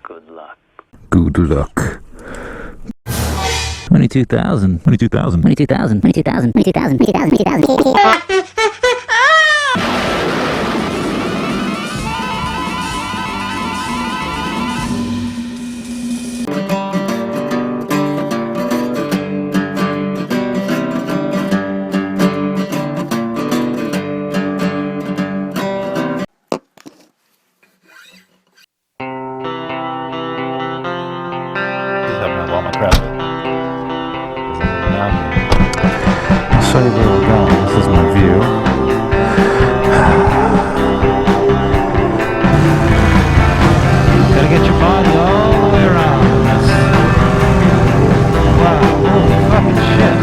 Good luck. Good luck. 22,000. 22,000. 22,000. 22,000. 22,000. 22,000. 22,000. I'll show you where we're going. This is my view. Gotta get your body all the way around in this. Wow, holy fucking shit.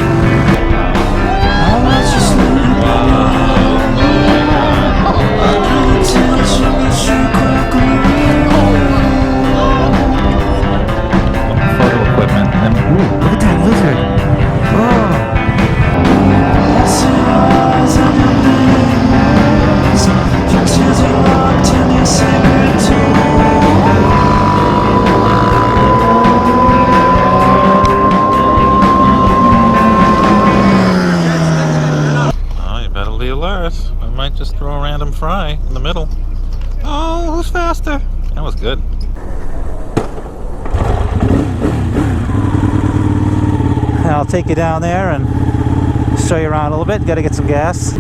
Photo equipment. And, ooh, look at that lizard. Oh. Oh, you better be alert. I might just throw a random fry in the middle. Oh, who's faster? That was good. I'll take you down there and show you around a little bit. Got to get some gas.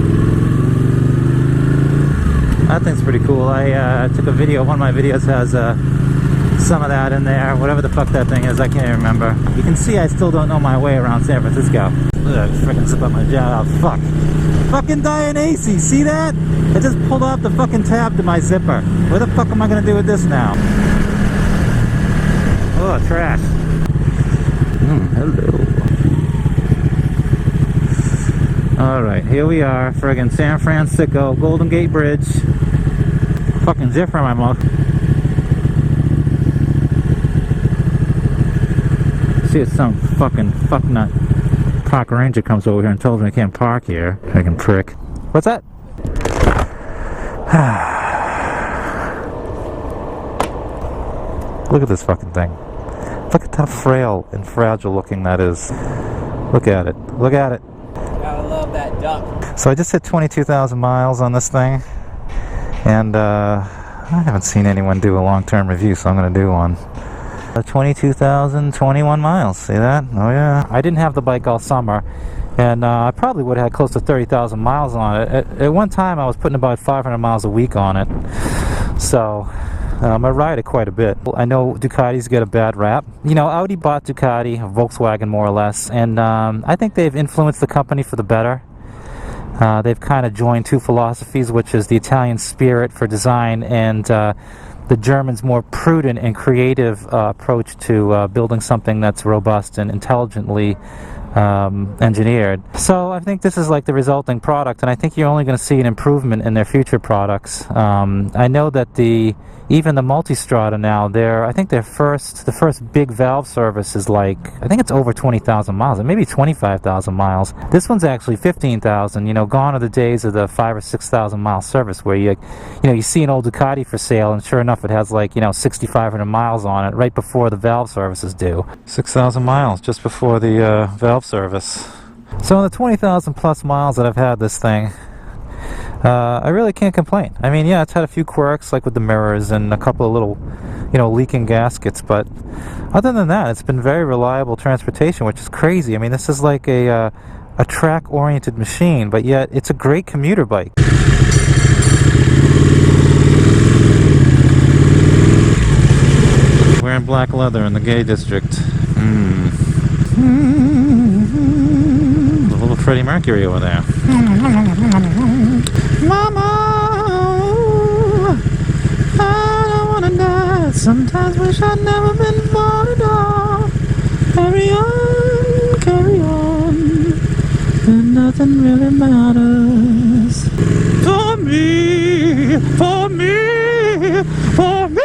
That thing's pretty cool. I took a video. One of my videos has some of that in there. Whatever the fuck that thing is, I can't even remember. You can see I still don't know my way around San Francisco. Look at that freaking zip up my jaw. Oh, fuck. Fucking Dianacy. See that? I just pulled off the fucking tab to my zipper. What the fuck am I going to do with this now? Oh, trash. Hello. Alright, here we are, friggin' San Francisco, Golden Gate Bridge. Fucking zipper in my mouth. See if some fucking fucknut park ranger comes over here and tells me I can't park here. Friggin' prick. What's that? Look at this fucking thing. Look at how frail and fragile looking that is. Look at it. Look at it. Gotta love that duck. So I just hit 22,000 miles on this thing, and I haven't seen anyone do a long-term review, so I'm going to do one. 22,021 miles, see that? Oh yeah. I didn't have the bike all summer, and I probably would have had close to 30,000 miles on it. At one time I was putting about 500 miles a week on it, so I ride it quite a bit. I know Ducati's get a bad rap. You know, Audi bought Ducati, Volkswagen more or less, and I think they've influenced the company for the better. They've kind of joined two philosophies, which is the Italian spirit for design and the Germans' more prudent and creative approach to building something that's robust and intelligently engineered. So I think this is like the resulting product, and I think you're only going to see an improvement in their future products. I know that the even the Multistrada now, I think the first big valve service is like, I think it's over 20,000 miles, or maybe 25,000 miles. This one's actually 15,000. You know, gone are the days of the 5,000 or 6,000 mile service where you see an old Ducati for sale, and sure enough, it has like 6,500 miles on it right before the valve service is due. 6,000 miles just before the valve service. So in the 20,000 plus miles that I've had this thing, I really can't complain. I mean, yeah, it's had a few quirks, like with the mirrors and a couple of little, leaking gaskets, but other than that, it's been very reliable transportation, which is crazy. I mean, this is like a track-oriented machine, but yet it's a great commuter bike. Wearing black leather in the gay district. A little Freddie Mercury over there. Mama, I don't wanna die. Sometimes wish I'd never been born at all. Carry on, and nothing really matters. For me, for me, for me.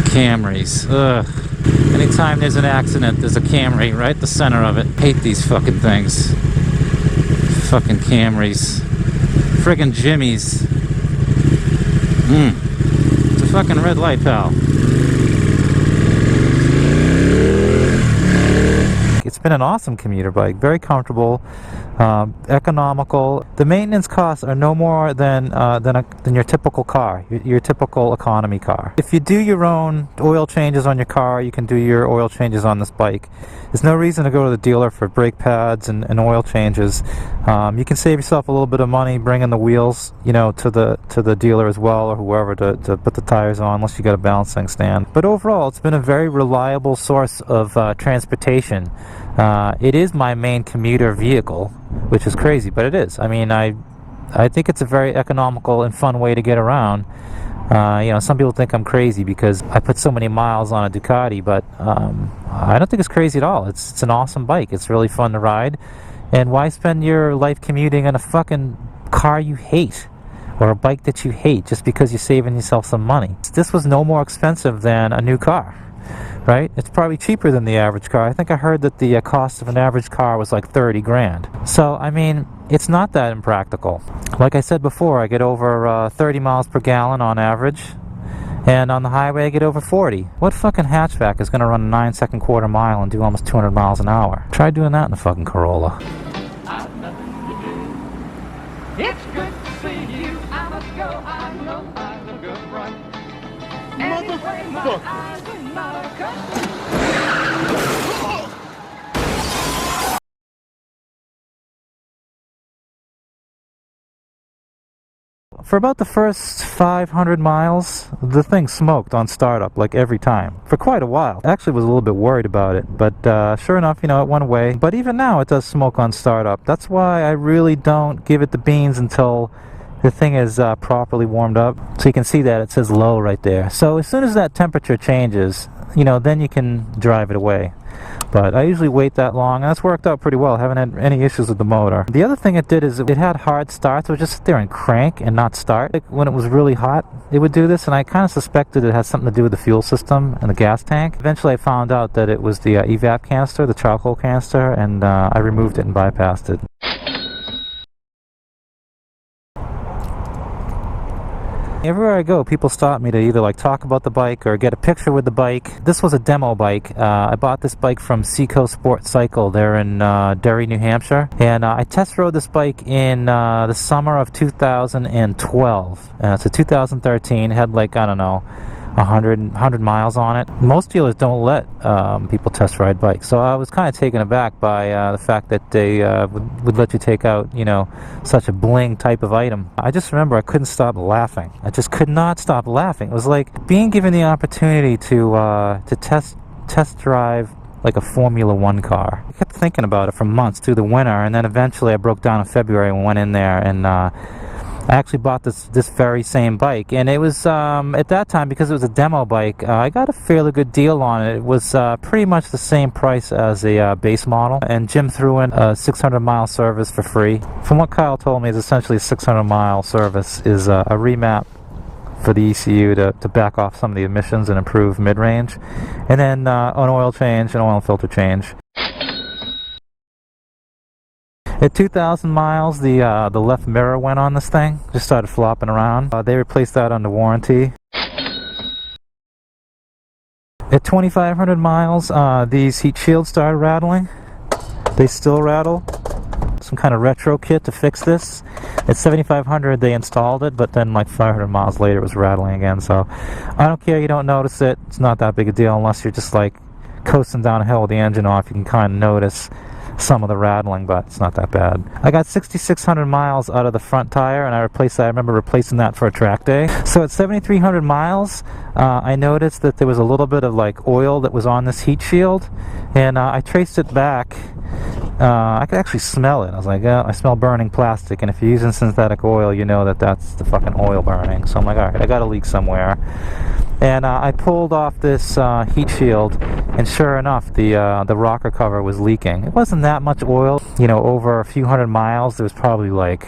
Camrys, ugh. Anytime there's an accident, there's a Camry right at the center of it. Hate these fucking things. Fucking Camrys. Friggin' Jimmys. It's a fucking red light, pal. It's been an awesome commuter bike. Very comfortable, economical. The maintenance costs are no more than your typical car, your typical economy car. If you do your own oil changes on your car, you can do your oil changes on this bike. There's no reason to go to the dealer for brake pads and oil changes. You can save yourself a little bit of money bringing the wheels, to the dealer as well, or whoever to put the tires on, unless you got a balancing stand. But overall, it's been a very reliable source of transportation. It is my main commuter vehicle, which is crazy, but it is. I mean, I think it's a very economical and fun way to get around. Some people think I'm crazy because I put so many miles on a Ducati, but I don't think it's crazy at all. It's an awesome bike. It's really fun to ride. And why spend your life commuting in a fucking car you hate, or a bike that you hate, just because you're saving yourself some money? This was no more expensive than a new car. Right? It's probably cheaper than the average car. I think I heard that the cost of an average car was like 30 grand. So, I mean, it's not that impractical. Like I said before, I get over 30 miles per gallon on average, and on the highway I get over 40. What fucking hatchback is going to run a 9-second quarter mile and do almost 200 miles an hour? Try doing that in a fucking Corolla. It's good to see you. I must go. I know I'm a good run. Anyway, my eyes are not accustomed. For about the first 500 miles, the thing smoked on startup, like every time, for quite a while. Actually was a little bit worried about it, but sure enough, it went away. But even now, it does smoke on startup. That's why I really don't give it the beans until the thing is properly warmed up. So you can see that it says low right there. So as soon as that temperature changes, then you can drive it away. But I usually wait that long, and that's worked out pretty well. I haven't had any issues with the motor. The other thing it did is it had hard starts. It would just sit there and crank and not start. Like when it was really hot, it would do this, and I kind of suspected it has something to do with the fuel system and the gas tank. Eventually I found out that it was the EVAP canister, the charcoal canister, and I removed it and bypassed it. Everywhere I go, people stop me to either talk about the bike or get a picture with the bike. This was a demo bike. I bought this bike from Seacoast Sport Cycle. They're in Derry, New Hampshire. And I test rode this bike in the summer of 2012. So 2013, it had 100 miles on it. Most dealers don't let people test ride bikes, so I was kind of taken aback by the fact that they would let you take out, such a bling type of item. I just remember I couldn't stop laughing. I just could not stop laughing. It was like being given the opportunity to test drive like a Formula One car. I kept thinking about it for months through the winter, and then eventually I broke down in February and went in there, and I actually bought this very same bike, and it was at that time, because it was a demo bike, I got a fairly good deal on it. It was pretty much the same price as a base model, and Jim threw in a 600-mile service for free. From what Kyle told me, is essentially a 600-mile service is a remap for the ECU to back off some of the emissions and improve mid-range. And then an oil change, an oil and filter change. At 2,000 miles, the left mirror went on this thing, just started flopping around. They replaced that under warranty. At 2,500 miles, these heat shields started rattling. They still rattle. Some kind of retro kit to fix this. At 7,500 they installed it, but then like 500 miles later it was rattling again. So I don't care, you don't notice it. It's not that big a deal unless you're just like coasting down a hill with the engine off. You can kind of notice some of the rattling, but it's not that bad. I got 6,600 miles out of the front tire, and I remember replacing that for a track day. So at 7,300 miles, I noticed that there was a little bit of like oil that was on this heat shield, and I traced it back. I could actually smell it. I was like, yeah, I smell burning plastic, and if you're using synthetic oil, you know that that's the fucking oil burning. So I'm like, alright, I got a leak somewhere. And I pulled off this heat shield, and sure enough, the rocker cover was leaking. It wasn't that much oil. You know, over a few hundred miles, there was probably like,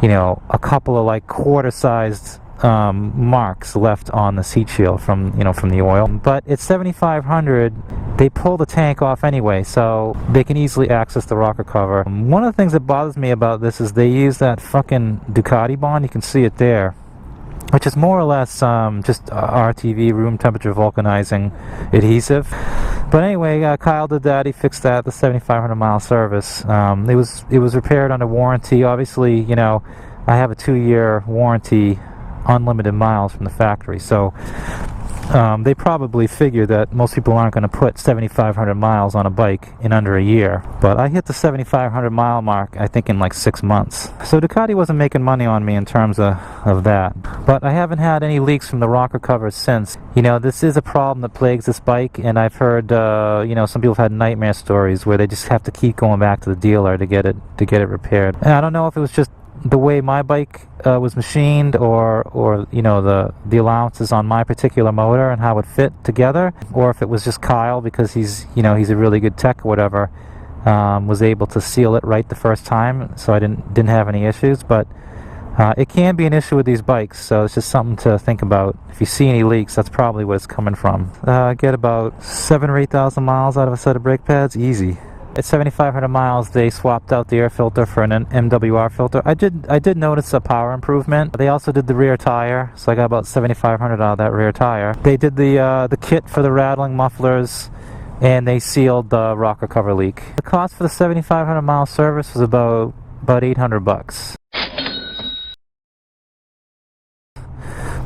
you know, a couple of like quarter-sized marks left on the heat shield from the oil. But at 7,500, they pull the tank off anyway, so they can easily access the rocker cover. One of the things that bothers me about this is they use that fucking Ducati bond. You can see it there, which is more or less just RTV, room temperature vulcanizing adhesive. But anyway, Kyle did that. He fixed that at the 7,500 mile service. It was repaired under warranty. Obviously, you know, I have a 2-year warranty, unlimited miles from the factory, so they probably figure that most people aren't going to put 7,500 miles on a bike in under a year. But I hit the 7,500 mile mark, I think, in like 6 months. So Ducati wasn't making money on me in terms of that. But I haven't had any leaks from the rocker covers since. You know, this is a problem that plagues this bike, and I've heard, you know, some people have had nightmare stories where they just have to keep going back to the dealer to get it repaired. And I don't know if it was just the way my bike was machined, or you know, the allowances on my particular motor and how it fit together, or if it was just Kyle, because he's a really good tech or whatever, was able to seal it right the first time, so I didn't have any issues. But it can be an issue with these bikes, so it's just something to think about. If you see any leaks, that's probably what it's coming from. Get about 7,000 or 8,000 miles out of a set of brake pads, easy. At 7,500 miles, they swapped out the air filter for an MWR filter. I did notice a power improvement. They also did the rear tire, so I got about 7,500 out of that rear tire. They did the kit for the rattling mufflers, and they sealed the rocker cover leak. The cost for the 7,500 mile service was about $800.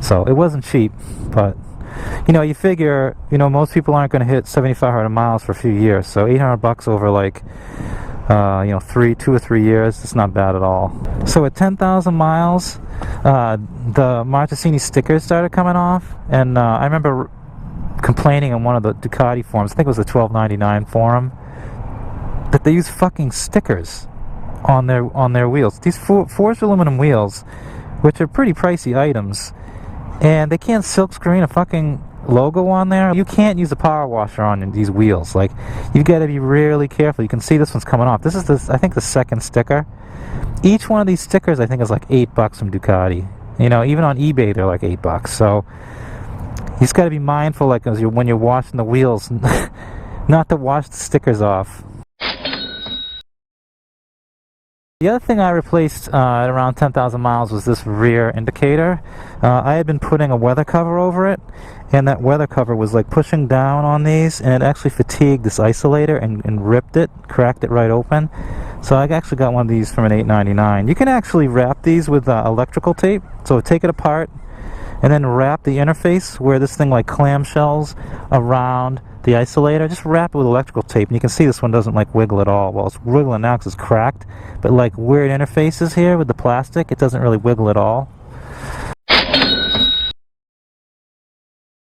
So it wasn't cheap, but you know, you figure, you know, most people aren't going to hit 7,500 miles for a few years, so $800 over like, you know, 2 or 3 years, it's not bad at all. So at 10,000 miles, the Marchesini stickers started coming off, and I remember complaining on one of the Ducati forums, I think it was the 1299 forum, that they use fucking stickers on their wheels. These forged aluminum wheels, which are pretty pricey items, and they can't silk screen a fucking logo on there. You can't use a power washer on these wheels. Like, you've got to be really careful. You can see this one's coming off. This is I think the second sticker. Each one of these stickers I think is like $8 from Ducati. You know, even on eBay they're like $8. So you just got to be mindful, like, when you're washing the wheels, not to wash the stickers off. The other thing I replaced at around 10,000 miles was this rear indicator. I had been putting a weather cover over it, and that weather cover was like pushing down on these, and it actually fatigued this isolator and ripped it, cracked it right open. So I actually got one of these from an $8.99. You can actually wrap these with electrical tape. So take it apart and then wrap the interface where this thing like clamshells around the isolator. Just wrap it with electrical tape, and you can see this one doesn't like wiggle at all. Well, it's wiggling now because it's cracked, but like where it interfaces here with the plastic, it doesn't really wiggle at all.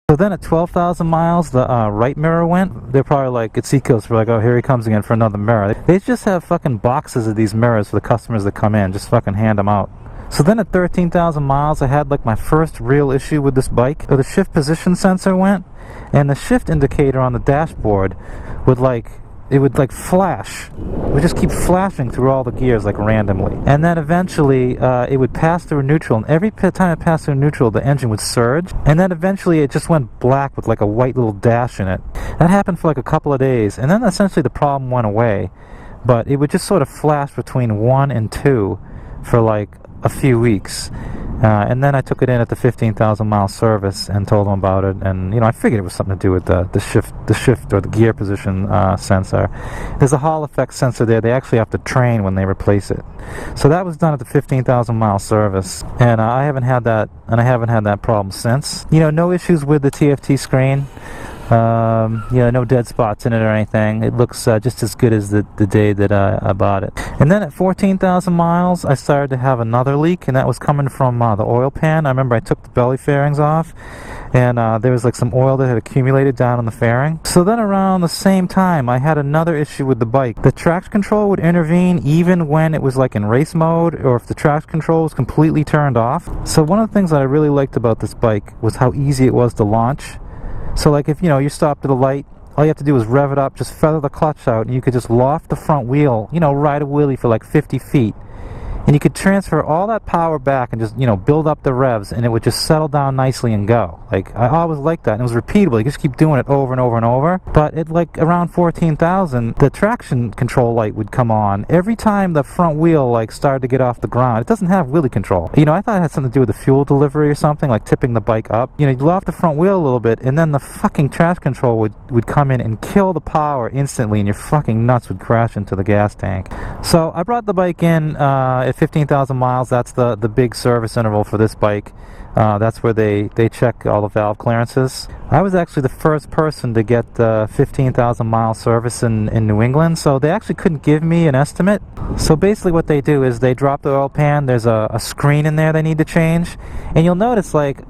So then at 12,000 miles, the right mirror went. They're probably like, at Decals, for like, oh, here he comes again for another mirror. They just have fucking boxes of these mirrors for the customers that come in. Just fucking hand them out. So then at 13,000 miles, I had like my first real issue with this bike. So the shift position sensor went, and the shift indicator on the dashboard would like would like flash. It would just keep flashing through all the gears like randomly. And then eventually it would pass through neutral, and every time it passed through neutral, the engine would surge. And then eventually it just went black with like a white little dash in it. That happened for like a couple of days, and then essentially the problem went away. But it would just sort of flash between 1 and 2 for like a few weeks. And then I took it in at the 15,000 mile service and told them about it, and I figured it was something to do with the shift or the gear position sensor. There's a Hall effect sensor there. They actually have to train when they replace it. So that was done at the 15,000 mile service, and I haven't had that problem since. No issues with the TFT screen. No dead spots in it or anything. It looks just as good as the day that I bought it. And then at 14,000 miles, I started to have another leak, and that was coming from the oil pan. I remember I took the belly fairings off, and there was like some oil that had accumulated down on the fairing. So then around the same time, I had another issue with the bike. The traction control would intervene even when it was like in race mode, or if the traction control was completely turned off. So one of the things that I really liked about this bike was how easy it was to launch. So like if you stopped at a light, all you have to do is rev it up, just feather the clutch out, and you could just loft the front wheel, ride a wheelie for like 50 feet. And you could transfer all that power back and just, build up the revs, and it would just settle down nicely and go. Like, I always liked that, and it was repeatable. You just keep doing it over and over and over. But at like around 14,000, the traction control light would come on every time the front wheel like started to get off the ground. It doesn't have wheelie control. I thought it had something to do with the fuel delivery or something, like tipping the bike up. You'd loft the front wheel a little bit, and then the fucking traction control would come in and kill the power instantly, and your fucking nuts would crash into the gas tank. So I brought the bike in at 15,000 miles. That's the big service interval for this bike. That's where they check all the valve clearances. I was actually the first person to get the 15,000 mile service in New England, so they actually couldn't give me an estimate. So basically what they do is they drop the oil pan. There's a screen in there they need to change, and you'll notice like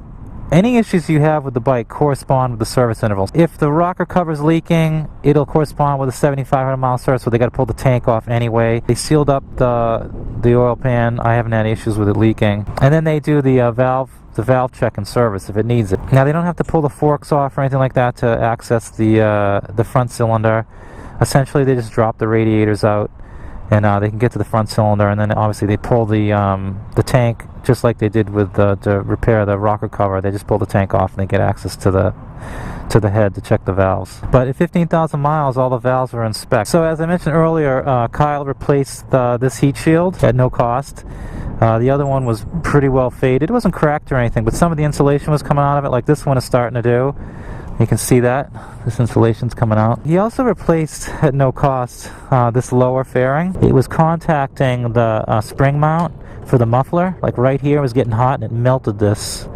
any issues you have with the bike correspond with the service intervals. If the rocker cover's leaking, it'll correspond with a 7,500 mile service, so they got to pull the tank off anyway. They sealed up the oil pan. I haven't had issues with it leaking. And then they do the valve check and service if it needs it. Now they don't have to pull the forks off or anything like that to access the front cylinder. Essentially, they just drop the radiators out, and they can get to the front cylinder, and then obviously they pull the tank just like they did with to repair the rocker cover. They just pull the tank off and they get access to the head to check the valves. But at 15,000 miles, all the valves were in spec. So as I mentioned earlier, Kyle replaced this heat shield at no cost. The other one was pretty well faded. It wasn't cracked or anything, but some of the insulation was coming out of it, like this one is starting to do. You can see that this insulation's coming out. He also replaced at no cost this lower fairing. It was contacting the spring mount for the muffler. Like right here, it was getting hot and it melted this.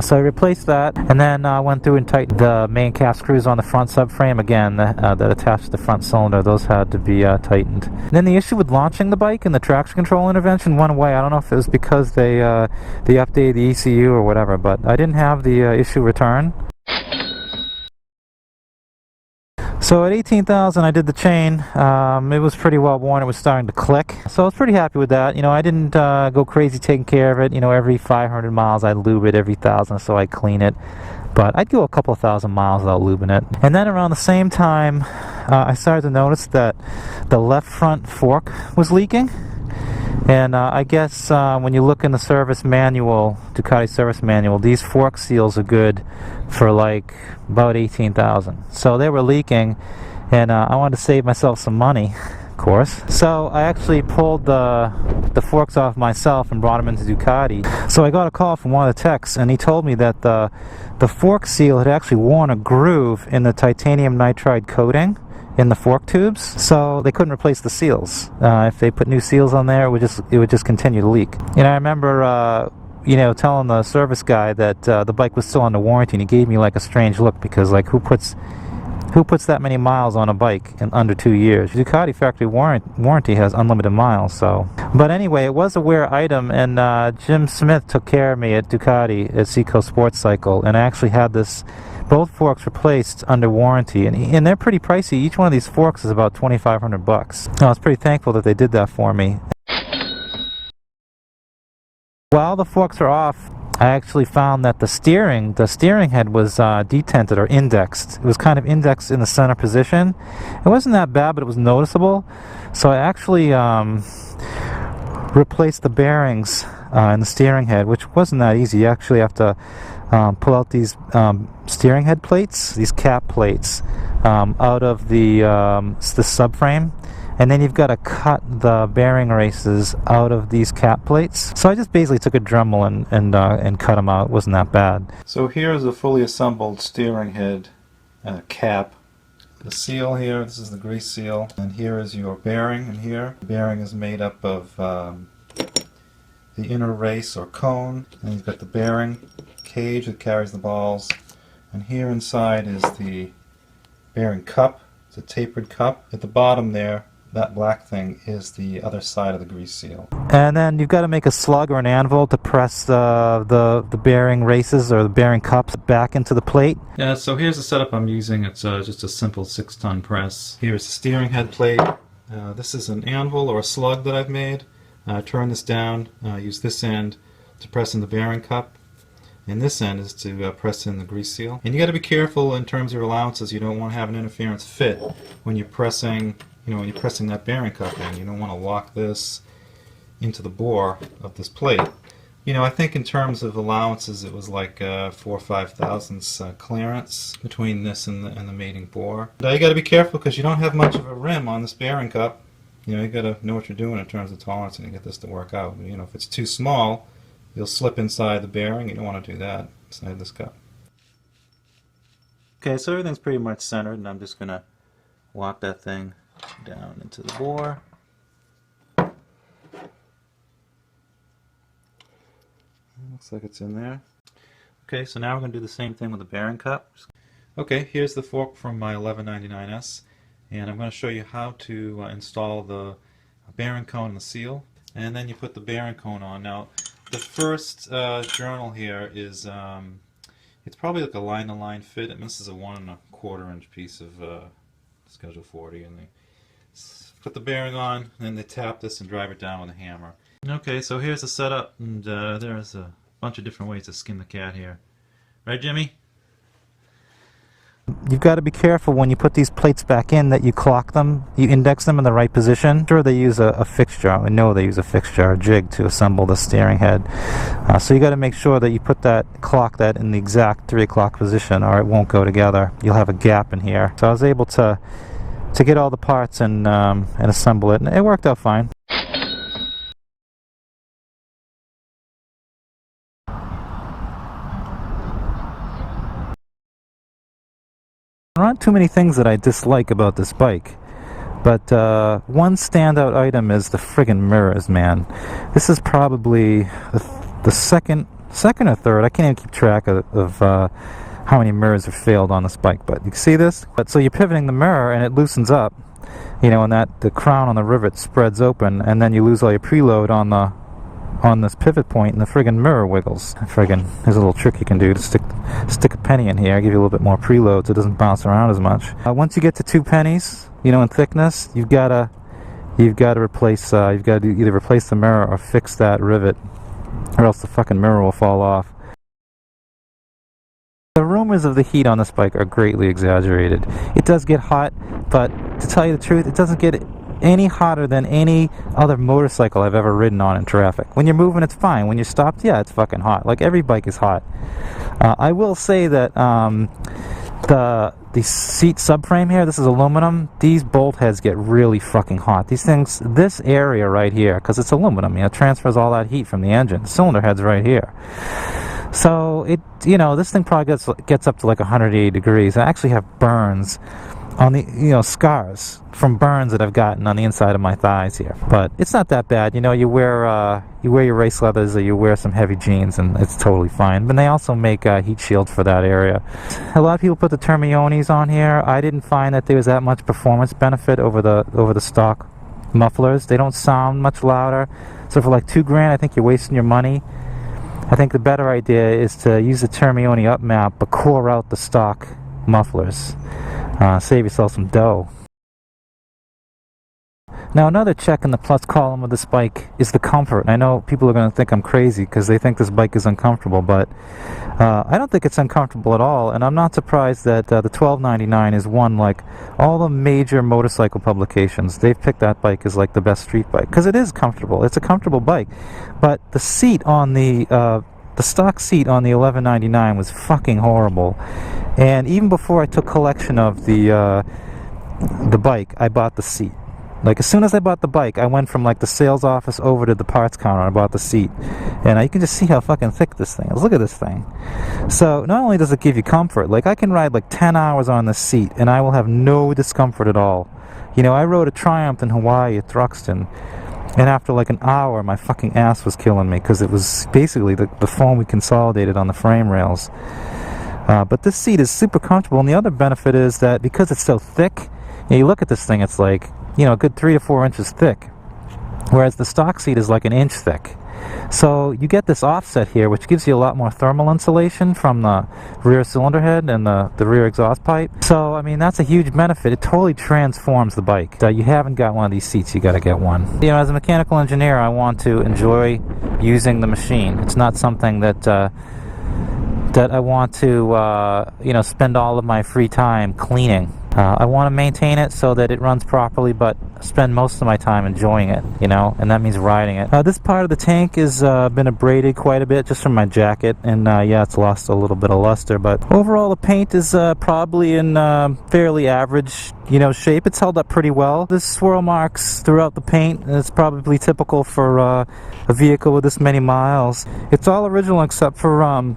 So I replaced that, and then went through and tightened the main cap screws on the front subframe again that attached to the front cylinder. Those had to be tightened. And then the issue with launching the bike and the traction control intervention went away. I don't know if it was because they updated the ECU or whatever, but I didn't have the issue return. So at 18,000 I did the chain. It was pretty well worn. It was starting to click. So I was pretty happy with that. I didn't go crazy taking care of it. Every 500 miles I'd lube it, every 1,000 so I'd clean it. But I'd go a couple of thousand miles without lubing it. And then around the same time, I started to notice that the left front fork was leaking. And I guess when you look in the service manual, Ducati service manual, these fork seals are good for like about 18,000. So they were leaking, and I wanted to save myself some money, of course. So I actually pulled the forks off myself and brought them into Ducati. So I got a call from one of the techs, and he told me that the fork seal had actually worn a groove in the titanium nitride coating in the fork tubes, so they couldn't replace the seals. If they put new seals on there, it would just continue to leak. I remember telling the service guy that the bike was still under warranty, and he gave me like a strange look, because like who puts that many miles on a bike in under 2 years? Ducati factory warranty has unlimited miles. So, but anyway, it was a wear item, and Jim Smith took care of me at Ducati at Seacoast Sports Cycle, and I actually had both forks replaced under warranty, and they're pretty pricey. Each one of these forks is about $2,500. I was pretty thankful that they did that for me. While the forks are off, I actually found that the steering head was detented or indexed. It was kind of indexed in the center position. It wasn't that bad, but it was noticeable. So I actually replaced the bearings in the steering head, which wasn't that easy. You actually have to pull out these steering head plates, these cap plates, out of the subframe. And then you've got to cut the bearing races out of these cap plates. So I just basically took a Dremel and cut them out. It wasn't that bad. So here's a fully assembled steering head cap. The seal here, this is the grease seal. And here is your bearing in here. The bearing is made up of the inner race or cone. And you've got the bearing cage that carries the balls. And here inside is the bearing cup. It's a tapered cup. At the bottom there, that black thing is the other side of the grease seal. And then you've got to make a slug or an anvil to press the bearing races or the bearing cups back into the plate. Yeah, so here's the setup I'm using. It's just a simple 6-ton press. Here's the steering head plate. This is an anvil or a slug that I've made. Turn this down, use this end to press in the bearing cup. And this end is to press in the grease seal. And you got to be careful in terms of your allowances. You don't want to have an interference fit when you're pressing, when you're pressing that bearing cup in. You don't want to lock this into the bore of this plate. I think in terms of allowances, it was like 4 or 5 thousandths clearance between this and the mating bore. Now you got to be careful because you don't have much of a rim on this bearing cup. You got to know what you're doing in terms of tolerance and get this to work out. If it's too small, you'll slip inside the bearing. You don't want to do that inside this cup. Okay, so everything's pretty much centered, and I'm just going to lock that thing down into the bore. Looks like it's in there. Okay, so now we're going to do the same thing with the bearing cup. Okay, here's the fork from my 1199S, and I'm going to show you how to install the bearing cone and the seal. And then you put the bearing cone on. Now, the first journal here is, it's probably like a line-to-line fit, and this is a 1 1/4 inch piece of Schedule 40, and they put the bearing on, and then they tap this and drive it down with a hammer. Okay, so here's the setup, and there's a bunch of different ways to skin the cat here. Right, Jimmy? You've got to be careful when you put these plates back in that you clock them, you index them in the right position. Sure, they use a fixture. I know they use a fixture, a jig, to assemble the steering head. So you got to make sure that you clock that in the exact 3 o'clock position, or it won't go together. You'll have a gap in here. So I was able to get all the parts and assemble it, and it worked out fine. There aren't too many things that I dislike about this bike, but one standout item is the friggin' mirrors, man. This is probably the second or third. I can't even keep track of how many mirrors have failed on this bike, but you can see this. So you're pivoting the mirror and it loosens up, and the crown on the rivet spreads open, and then you lose all your preload on this pivot point, and the friggin' mirror wiggles. There's a little trick you can do to stick a penny in here, give you a little bit more preload so it doesn't bounce around as much. Once you get to 2 pennies, in thickness, you've got to replace either replace the mirror or fix that rivet, or else the fucking mirror will fall off. The rumors of the heat on this bike are greatly exaggerated. It does get hot, but to tell you the truth, it doesn't get any hotter than any other motorcycle I've ever ridden on in traffic. When you're moving, it's fine. When you're stopped, yeah, it's fucking hot. Like, every bike is hot. I will say that the seat subframe here, this is aluminum, these bolt heads get really fucking hot. These things, this area right here, because it's aluminum, it transfers all that heat from the engine. The cylinder head's right here. So this thing probably gets up to like 180 degrees. I actually have burns on the, scars from burns that I've gotten on the inside of my thighs here. But it's not that bad. You wear your race leathers, or you wear some heavy jeans, and it's totally fine. But they also make heat shields for that area. A lot of people put the Termionis on here. I didn't find that there was that much performance benefit over the stock mufflers. They don't sound much louder. So for like $2,000, I think you're wasting your money. I think the better idea is to use the Termioni up map, but core out the stock mufflers. Save yourself some dough. Now another check in the plus column of this bike is the comfort. I know people are going to think I'm crazy because they think this bike is uncomfortable, but I don't think it's uncomfortable at all, and I'm not surprised that the 1299 is one like all the major motorcycle publications. They've picked that bike as like the best street bike because it is comfortable. It's a comfortable bike, but the seat on the stock seat on the 1199 was fucking horrible. And even before I took collection of the bike, I bought the seat. Like as soon as I bought the bike, I went from like the sales office over to the parts counter and I bought the seat. And you can just see how fucking thick this thing is. Look at this thing. So not only does it give you comfort, like I can ride like 10 hours on this seat and I will have no discomfort at all. You know, I rode a Triumph in Hawaii at Truckster, and after like an hour my fucking ass was killing me because it was basically the foam we consolidated on the frame rails. But this seat is super comfortable, and the other benefit is that because it's so thick, you look at this thing, it's like, you know, a good 3 to 4 inches thick, whereas the stock seat is like an inch thick. So you get this offset here, which gives you a lot more thermal insulation from the rear cylinder head and the rear exhaust pipe. So I mean, that's a huge benefit. It totally transforms the bike. You haven't got one of these seats, you got to get one. You know, as a mechanical engineer, I want to enjoy using the machine. It's not something that I want to you know, spend all of my free time cleaning. I want to maintain it so that it runs properly, but spend most of my time enjoying it, you know, and that means riding it. This part of the tank has been abraded quite a bit just from my jacket, and yeah, it's lost a little bit of luster, but overall the paint is probably in fairly average, you know, shape. It's held up pretty well. There's swirl marks throughout the paint, and it's probably typical for a vehicle with this many miles. It's all original except for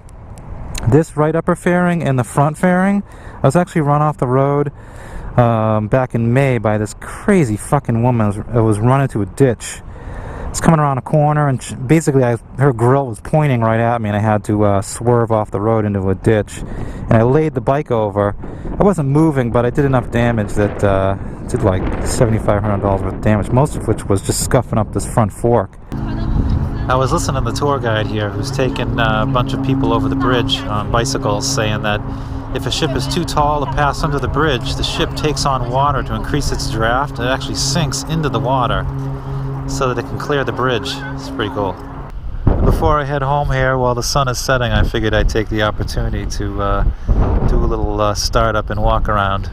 this right upper fairing and the front fairing. I was actually run off the road back in May by this crazy fucking woman. I was running into a ditch. It's coming around a corner, and basically her grill was pointing right at me, and I had to swerve off the road into a ditch. And I laid the bike over. I wasn't moving, but I did enough damage that did like $7,500 worth of damage, most of which was just scuffing up this front fork. I was listening to the tour guide here who's taken a bunch of people over the bridge on bicycles, saying that if a ship is too tall to pass under the bridge, the ship takes on water to increase its draft. It actually sinks into the water so that it can clear the bridge. It's pretty cool. Before I head home here while the sun is setting, I figured I'd take the opportunity to do a little startup and walk around.